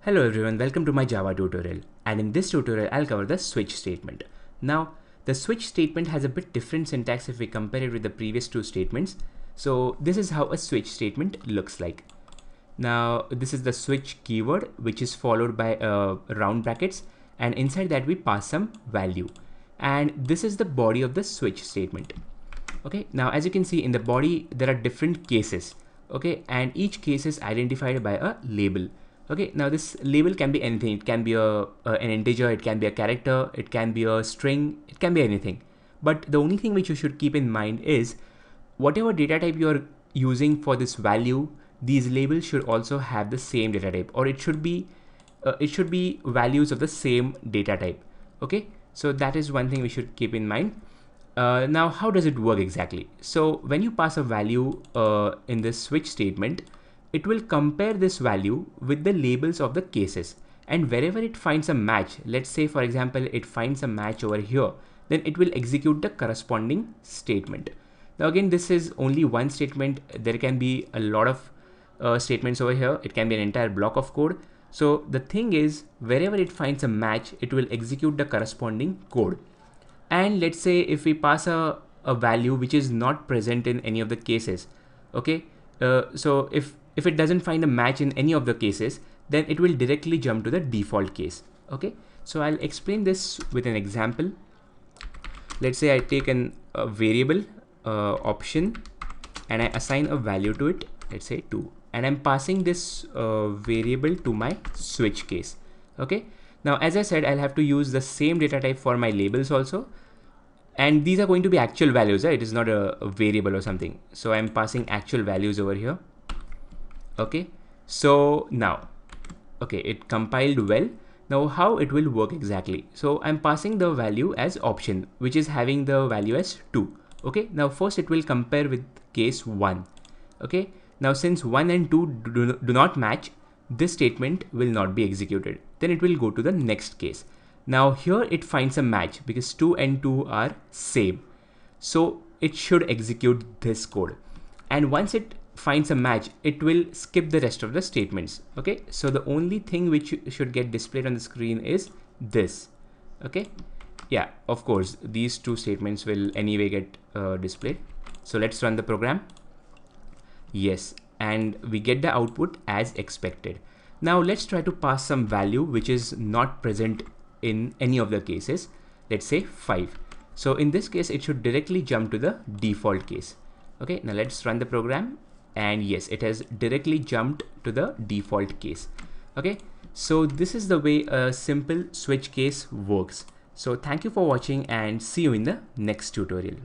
Hello everyone, welcome to my Java tutorial, and in this tutorial I'll cover the switch statement. Now the switch statement has a bit different syntax if we compare it with the previous two statements. So this is how a switch statement looks like. Now this is the switch keyword, which is followed by round brackets, and inside that we pass some value, and this is the body of the switch statement. Okay, now as you can see in the body there are different cases, okay, and each case is identified by a label. Okay, now this label can be anything. It can be an integer, it can be a character, it can be a string, it can be anything. But the only thing which you should keep in mind is whatever data type you are using for this value, these labels should also have the same data type, or it should be values of the same data type. Okay, so that is one thing we should keep in mind. Now how does it work exactly? So when you pass a value in this switch statement, it will compare this value with the labels of the cases, and wherever it finds a match, let's say for example it finds a match over here, then it will execute the corresponding statement. Now again, this is only one statement. There can be a lot of statements over here. It can be an entire block of code. So the thing is, wherever it finds a match, it will execute the corresponding code. And let's say if we pass a value which is not present in any of the cases, okay, so if it doesn't find a match in any of the cases, then it will directly jump to the default case. Okay, so I'll explain this with an example. Let's say I take a variable option and I assign a value to it, let's say 2, and I'm passing this variable to my switch case. Okay, now as I said, I'll have to use the same data type for my labels also, and these are going to be actual values, right? It is not a variable or something. So I'm passing actual values over here. Okay, so now, okay, it compiled well. Now how it will work exactly? So I'm passing the value as option, which is having the value as 2. Okay, now first it will compare with case 1. Okay, now since 1 and 2 do not match, this statement will not be executed. Then it will go to the next case. Now here it finds a match because 2 and 2 are same. So it should execute this code. And once it finds a match, it will skip the rest of the statements. Okay, so the only thing which should get displayed on the screen is this. Okay, yeah, of course these two statements will anyway get displayed. So let's run the program. Yes, and we get the output as expected. Now let's try to pass some value which is not present in any of the cases. Let's say 5. So in this case it should directly jump to the default case. Okay, now let's run the program, and yes, it has directly jumped to the default case. Okay, so this is the way a simple switch case works. So thank you for watching and see you in the next tutorial.